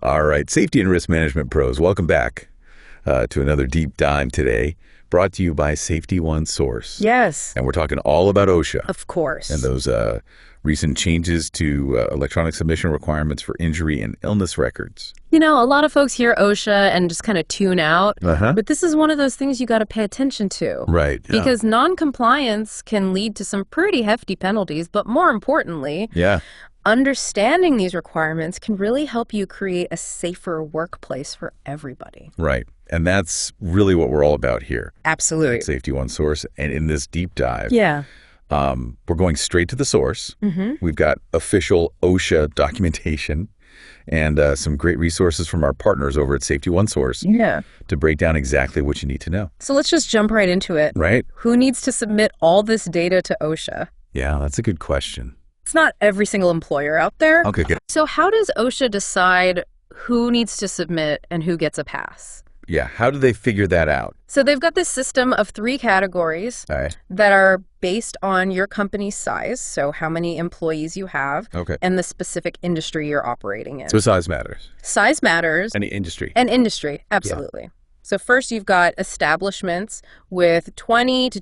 All right, safety and risk management pros, welcome back to another deep dive today, brought to you by Safety One Source. Yes. And we're talking all about OSHA. Of course. And those recent changes to electronic submission requirements for injury and illness records. You know, a lot of folks hear OSHA and just kind of tune out, Uh-huh. but this is one of those things you got to pay attention to. Right. Yeah. Because non-compliance can lead to some pretty hefty penalties, but more importantly, Yeah. understanding these requirements can really help you create a safer workplace for everybody. Right. And that's really what we're all about here Absolutely. at Safety One Source. And in this deep dive, Yeah. we're going straight to the source. Mm-hmm. We've got official OSHA documentation and some great resources from our partners over at Safety One Source Yeah. to break down exactly what you need to know. So let's just jump right into it. Right? Who needs to submit all this data to OSHA? Yeah, that's a good question. It's not every single employer out there. Okay, good. So how does OSHA decide who needs to submit and who gets a pass? Yeah, how do they figure that out? So they've got this system of 3 categories All right. that are based on your company's size, so how many employees you have, Okay. and the specific industry you're operating in. So size matters. Size matters. Any industry. And industry, absolutely. So first you've got establishments with 20 to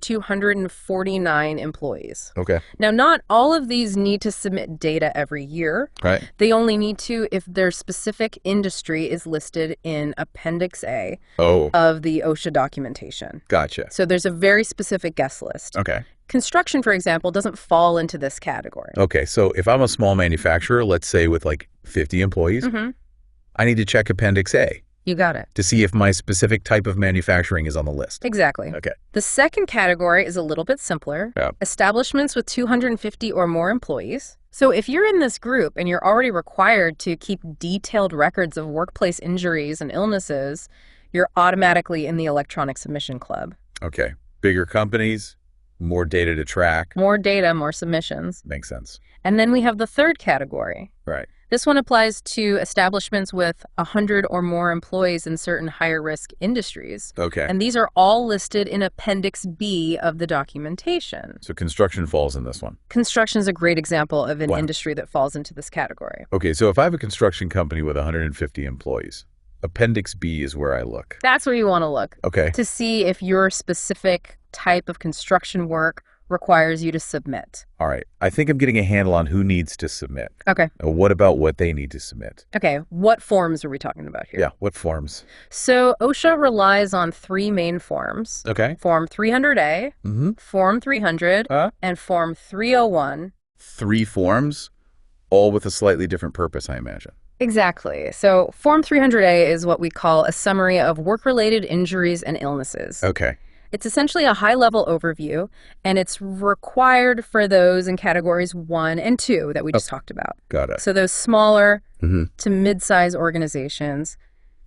249 employees. Okay. Now, not all of these need to submit data every year. Right. They only need to if their specific industry is listed in Appendix A Oh, of the OSHA documentation. gotcha. So there's a very specific guest list. Okay. Construction, for example, doesn't fall into this category. Okay, so if I'm a small manufacturer, let's say with like 50 employees, Mm-hmm. I need to check Appendix A You got it. to see if my specific type of manufacturing is on the list. Exactly. Okay. The second category is a little bit simpler. Yeah. Establishments with 250 or more employees. So if you're in this group and you're already required to keep detailed records of workplace injuries and illnesses, you're automatically in the electronic submission club. Okay. Bigger companies, more data to track. More data, more submissions. Makes sense. And then we have the third category. Right. This one applies to establishments with 100 or more employees in certain higher risk industries. Okay. And these are all listed in Appendix B of the documentation. So construction falls in this one. Construction is a great example of an Wow. industry that falls into this category. Okay, so if I have a construction company with 150 employees, Appendix B is where I look. That's where you want to look Okay. to see if your specific type of construction work requires you to submit. All right. I think I'm getting a handle on who needs to submit. Okay. What about what they need to submit? Okay. What forms are we talking about here? Yeah. What forms? So OSHA relies on 3 main forms. Okay. Form 300A, Mm-hmm. Form 300, and Form 301. 3 forms, all with a slightly different purpose, I imagine. Exactly. So Form 300A is what we call a summary of work-related injuries and illnesses. Okay. It's essentially a high-level overview, and it's required for those in categories 1 and 2 that we just talked about. Got it. So those smaller Mm-hmm. to mid-size organizations.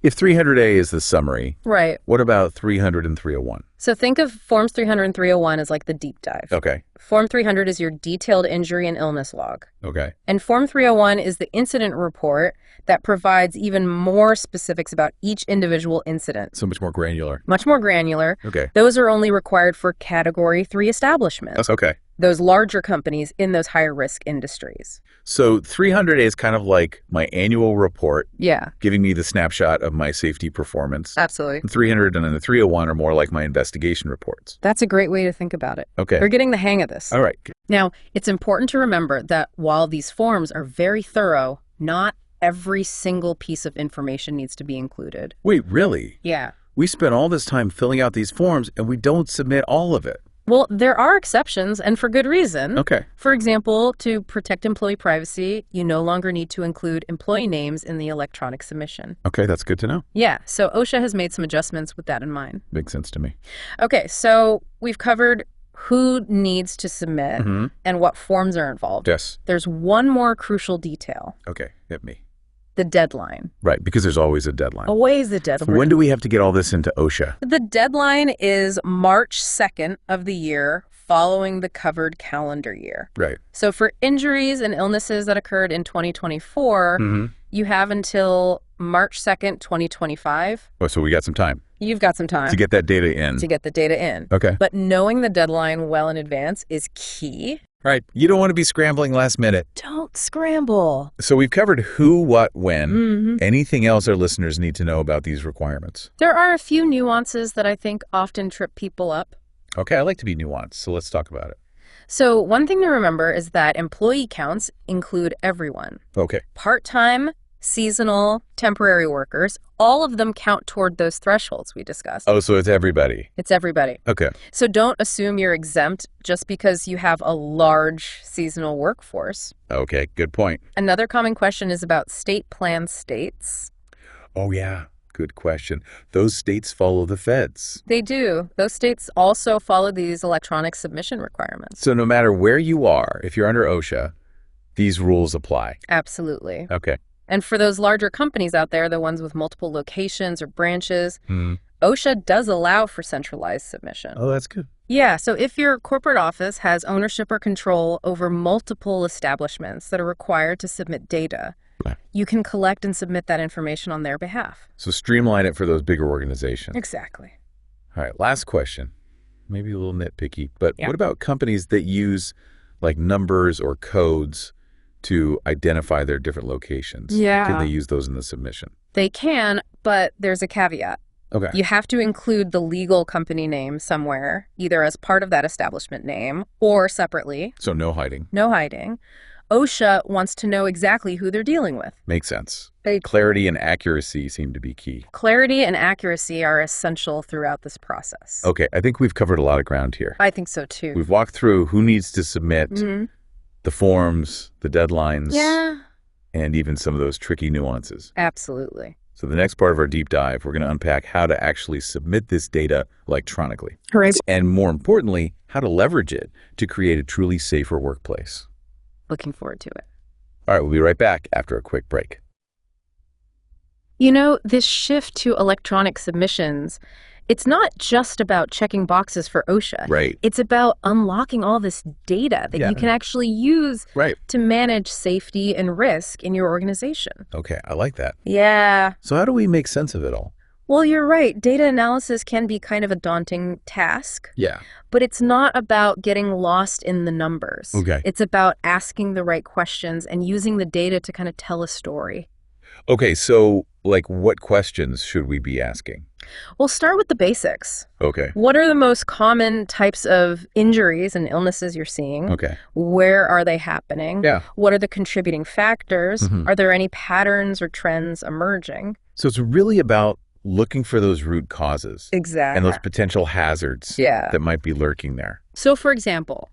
If 300A is the summary, Right. what about 300 and 301? So think of Forms 300 and 301 as like the deep dive. Okay. Form 300 is your detailed injury and illness log. Okay. And Form 301 is the incident report that provides even more specifics about each individual incident. So much more granular. Much more granular. Okay. Those are only required for Category 3 establishments, Okay. those larger companies in those higher risk industries. So 300A is kind of like my annual report, Yeah, giving me the snapshot of my safety performance. absolutely. 300 and then the 301 are more like my investigation reports. That's a great way to think about it. Okay. We're getting the hang of this. All right. Now, it's important to remember that while these forms are very thorough, not every single piece of information needs to be included. Wait, really? Yeah. We spent all this time filling out these forms and we don't submit all of it. Well, there are exceptions, and for good reason. Okay. For example, to protect employee privacy, you no longer need to include employee names in the electronic submission. Okay, that's good to know. Yeah, so OSHA has made some adjustments with that in mind. Makes sense to me. Okay, so we've covered who needs to submit Mm-hmm. and what forms are involved. Yes. There's one more crucial detail, Okay, hit me. the deadline. Right, because there's always a deadline. Always the deadline. When do we have to get all this into OSHA? The deadline is March 2nd of the year following the covered calendar year. Right. So for injuries and illnesses that occurred in 2024, Mm-hmm. you have until March 2nd, 2025. Oh, so we got some time You've got some time to get that data in. to get the data in. Okay. But knowing the deadline well in advance is key. Right. You don't want to be scrambling last minute. Don't scramble. So we've covered who, what, when. Mm-hmm. Anything else our listeners need to know about these requirements? There are a few nuances that I think often trip people up. Okay, I like to be nuanced, so let's talk about it. So one thing to remember is that employee counts include everyone. Okay. Part-time, seasonal, temporary workers, all of them count toward those thresholds we discussed. Oh, so it's everybody. It's everybody. Okay. So don't assume you're exempt just because you have a large seasonal workforce. Okay, good point. Another common question is about state plan states. Oh, yeah. Good question. Those states follow the feds. They do. Those states also follow these electronic submission requirements. So no matter where you are, if you're under OSHA, these rules apply. Absolutely. Okay. And for those larger companies out there, the ones with multiple locations or branches, Hmm. OSHA does allow for centralized submission. Oh, that's good. Yeah, so if your corporate office has ownership or control over multiple establishments that are required to submit data, Right. you can collect and submit that information on their behalf. So streamline it for those bigger organizations. Exactly. All right, last question. Maybe a little nitpicky, but Yeah. what about companies that use like numbers or codes to identify their different locations? Yeah. Can they use those in the submission? They can, but there's a caveat. Okay. You have to include the legal company name somewhere, either as part of that establishment name or separately. So no hiding. No hiding. OSHA wants to know exactly who they're dealing with. Makes sense. They- Clarity and accuracy seem to be key. Clarity and accuracy are essential throughout this process. Okay, I think we've covered a lot of ground here. I think so too. We've walked through who needs to submit, Mhm. the forms, the deadlines, Yeah, and even some of those tricky nuances. absolutely. So the next part of our deep dive, we're going to unpack how to actually submit this data electronically. Hooray. And more importantly, how to leverage it to create a truly safer workplace. Looking forward to it. All right, we'll be right back after a quick break. You know, this shift to electronic submissions, it's not just about checking boxes for OSHA. Right. It's about unlocking all this data that Yeah. you can actually use Right. to manage safety and risk in your organization. Okay, I like that. Yeah. So how do we make sense of it all? Well, you're right. Data analysis can be kind of a daunting task, Yeah. but it's not about getting lost in the numbers. Okay. It's about asking the right questions and using the data to kind of tell a story. Okay, so like what questions should we be asking? We'll start with the basics. Okay. What are the most common types of injuries and illnesses you're seeing? Okay. Where are they happening? Yeah. What are the contributing factors? Mhm. Are there any patterns or trends emerging? So it's really about looking for those root causes Exactly. and those potential hazards Yeah. that might be lurking there. So, for example,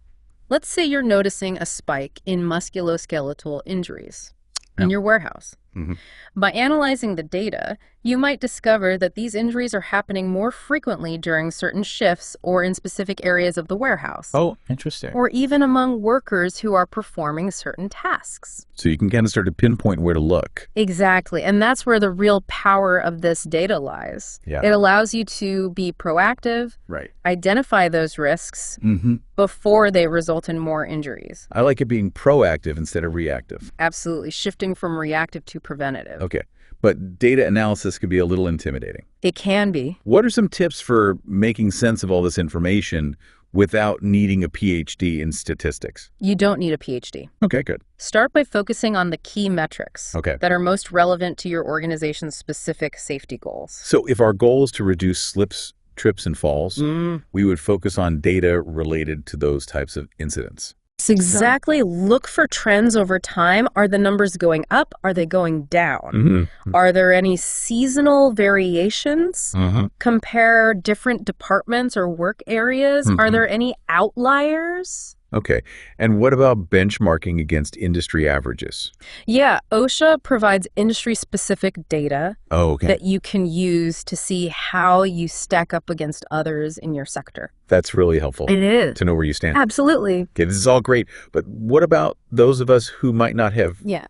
let's say you're noticing a spike in musculoskeletal injuries in Yeah. your warehouse. Mhm. By analyzing the data, you might discover that these injuries are happening more frequently during certain shifts or in specific areas of the warehouse, Oh, interesting. or even among workers who are performing certain tasks. So you can kind of start to pinpoint where to look. Exactly. And that's where the real power of this data lies. Yeah. It allows you to be proactive, Right. identify those risks Mm-hmm. before they result in more injuries. I like it being proactive instead of reactive. Absolutely. Shifting from reactive to preventative. Okay. But data analysis can be a little intimidating. It can be. What are some tips for making sense of all this information without needing a PhD in statistics? You don't need a PhD. Okay, good. Start by focusing on the key metrics Okay. that are most relevant to your organization's specific safety goals. So if our goal is to reduce slips, trips, and falls, Mm. we would focus on data related to those types of incidents. Exactly. Look for trends over time. Are the numbers going up? Are they going down? Mm-hmm. Are there any seasonal variations? Uh-huh. Compare different departments or work areas. Are Mhm. there any outliers? Okay. And what about benchmarking against industry averages? Yeah, OSHA provides industry-specific data Oh, okay. that you can use to see how you stack up against others in your sector. That's really helpful It is. to know where you stand. Absolutely. Okay, this is all great, but what about those of us who might not have, Yeah.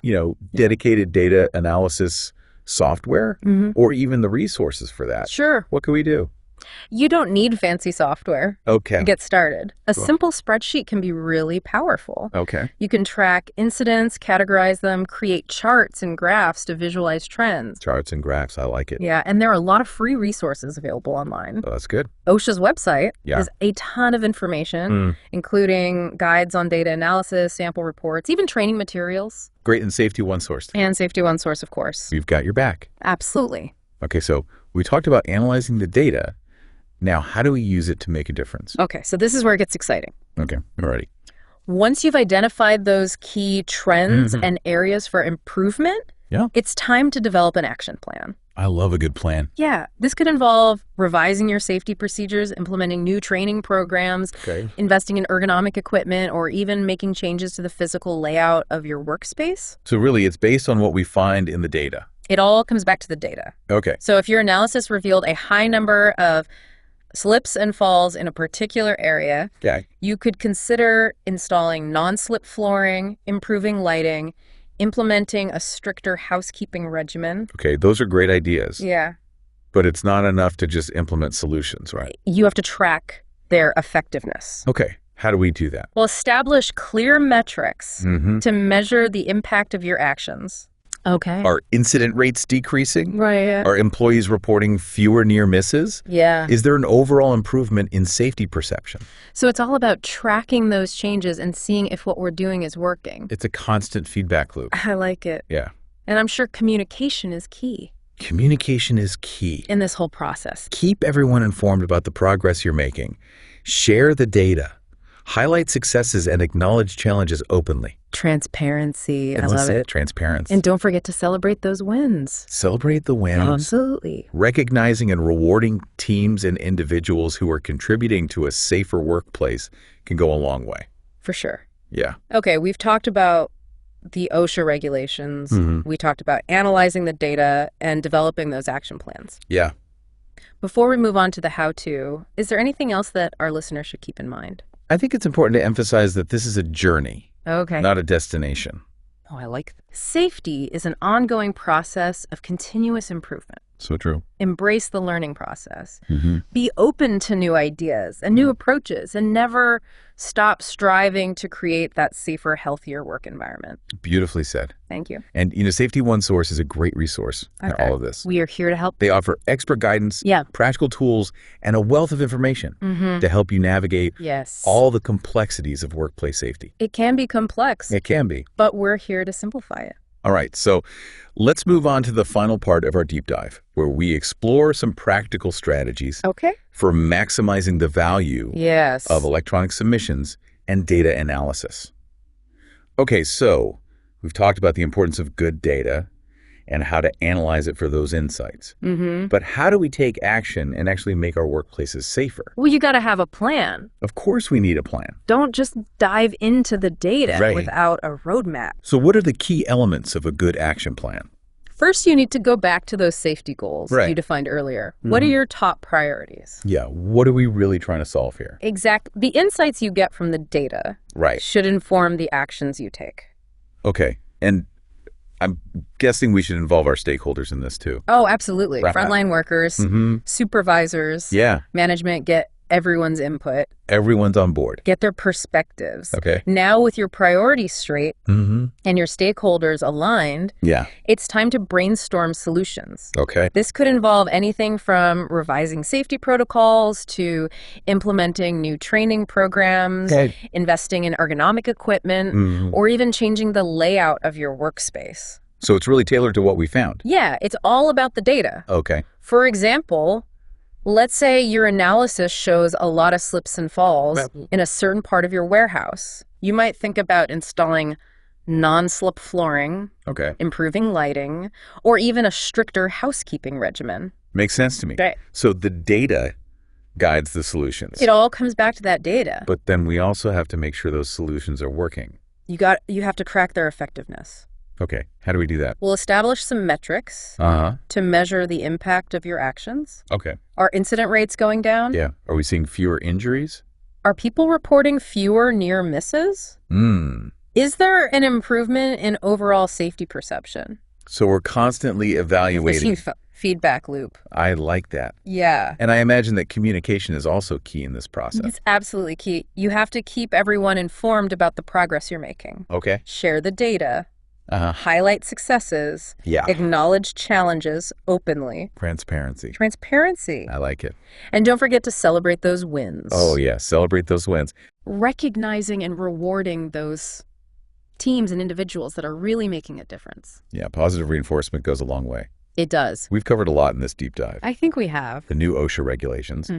dedicated data analysis software Mhm. or even the resources for that? Sure. What can we do? You don't need fancy software Okay. to get started. A Cool. simple spreadsheet can be really powerful. Okay. You can track incidents, categorize them, create charts and graphs to visualize trends. Charts and graphs. I like it. Yeah, and there are a lot of free resources available online. Oh, that's good. OSHA's website Yeah. has a ton of information, including guides on data analysis, sample reports, even training materials. Great. And Safety One Source. And Safety One Source, of course. We've got your back. Absolutely. Okay. So we talked about analyzing the data. Now, how do we use it to make a difference? Okay, so this is where it gets exciting. Okay. I'm ready. Once you've identified those key trends and areas for improvement, it's time to develop an action plan. I love a good plan. Yeah, this could involve revising your safety procedures, implementing new training programs, investing in ergonomic equipment, or even making changes to the physical layout of your workspace. So really, it's based on what we find in the data. It all comes back to the data. Okay. So if your analysis revealed a high number of slips and falls in a particular area, you could consider installing non-slip flooring, improving lighting, implementing a stricter housekeeping regimen. Okay, those are great ideas. Yeah. But it's not enough to just implement solutions, right? You have to track their effectiveness. Okay, how do we do that? Well, establish clear metrics to measure the impact of your actions. Okay. Are incident rates decreasing? Right. Are employees reporting fewer near misses? Yeah. Is there an overall improvement in safety perception? So it's all about tracking those changes and seeing if what we're doing is working. It's a constant feedback loop. I like it. Yeah. And I'm sure communication is key Communication is key. in this whole process. Keep everyone informed about the progress you're making. Share the data. Highlight successes and acknowledge challenges openly. Transparency. I That's love it. Transparency. And don't forget to celebrate those wins. Celebrate the wins. Absolutely. Recognizing and rewarding teams and individuals who are contributing to a safer workplace can go a long way. For sure. Yeah. Okay, we've talked about the OSHA regulations. We talked about analyzing the data and developing those action plans. Yeah. Before we move on to the how-to, is there anything else that our listeners should keep in mind? I think it's important to emphasize that this is a journey, Okay. not a destination. Oh, I like that. Safety is an ongoing process of continuous improvement. So true. Embrace the learning process. Be open to new ideas and new approaches, and never stop striving to create that safer, healthier work environment. Beautifully said. Thank you. And, Safety One Source is a great resource in all of this. We are here to help. They offer expert guidance, practical tools, and a wealth of information to help you navigate all the complexities of workplace safety. It can be complex. It can be. But we're here to simplify it. All right, so let's move on to the final part of our deep dive, where we explore some practical strategies for maximizing the value of electronic submissions and data analysis. Okay, so we've talked about the importance of good data and how to analyze it for those insights. But how do we take action and actually make our workplaces safer? Well, you got to have a plan. Of course we need a plan. Don't just dive into the data without a roadmap. So what are the key elements of a good action plan? First, you need to go back to those safety goals you defined earlier. What are your top priorities? Yeah, what are we really trying to solve here? The insights you get from the data should inform the actions you take. Okay, and I'm guessing we should involve our stakeholders in this too. Oh, absolutely. Frontline workers, supervisors, management, get everyone's input. Everyone's on board. Get their perspectives. Okay. Now with your priorities straight and your stakeholders aligned, it's time to brainstorm solutions. Okay. This could involve anything from revising safety protocols to implementing new training programs, investing in ergonomic equipment, or even changing the layout of your workspace. So it's really tailored to what we found. Yeah, it's all about the data. Okay. For example, let's say your analysis shows a lot of slips and falls in a certain part of your warehouse. You might think about installing non-slip flooring, improving lighting, or even a stricter housekeeping regimen. Makes sense to me. Right. So the data guides the solutions. It all comes back to that data. But then we also have to make sure those solutions are working. You have to crack their effectiveness. Okay. How do we do that? We'll establish some metrics to measure the impact of your actions. Okay. Are incident rates going down? Yeah. Are we seeing fewer injuries? Are people reporting fewer near misses? Is there an improvement in overall safety perception? So we're constantly evaluating. feedback loop. I like that. Yeah. And I imagine that communication is also key in this process. It's absolutely key. You have to keep everyone informed about the progress you're making. Okay. Share the data. Highlight successes. Yeah. Acknowledge challenges openly. Transparency. I like it. And don't forget to celebrate those wins. Oh, yeah. Celebrate those wins. Recognizing and rewarding those teams and individuals that are really making a difference. Yeah. Positive reinforcement goes a long way. It does. We've covered a lot in this deep dive. I think we have. The new OSHA regulations,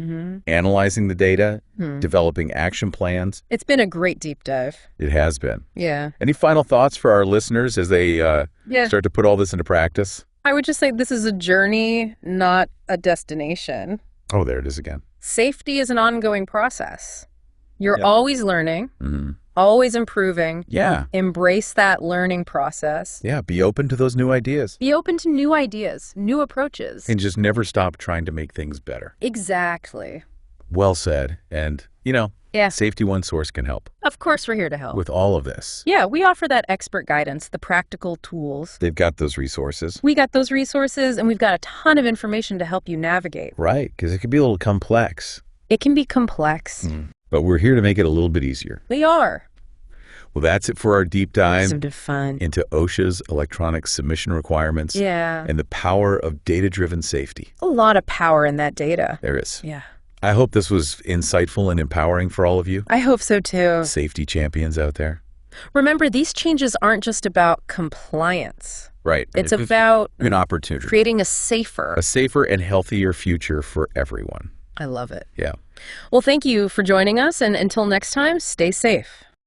analyzing the data, developing action plans. It's been a great deep dive. It has been. Yeah. Any final thoughts for our listeners as they start to put all this into practice? I would just say this is a journey, not a destination. Oh, there it is again. Safety is an ongoing process. You're always learning. Always improving. Yeah. Embrace that learning process. Yeah, be open to those new ideas. Be open to new ideas, new approaches. And just never stop trying to make things better. Exactly. Well said. And, Safety One Source can help. Of course, we're here to help. With all of this. Yeah, we offer that expert guidance, the practical tools. They've got those resources. We got those resources, and we've got a ton of information to help you navigate. Right, because it can be a little complex. It can be complex. But we're here to make it a little bit easier. We are. Well, that's it for our deep dive fun. into OSHA's electronic submission requirements and the power of data-driven safety. A lot of power in that data. There is. Yeah. I hope this was insightful and empowering for all of you. I hope so, too. Safety champions out there. Remember, these changes aren't just about compliance. Right. It's about an opportunity. Creating a safer and healthier future for everyone. I love it. Yeah. Well, thank you for joining us, and until next time, stay safe.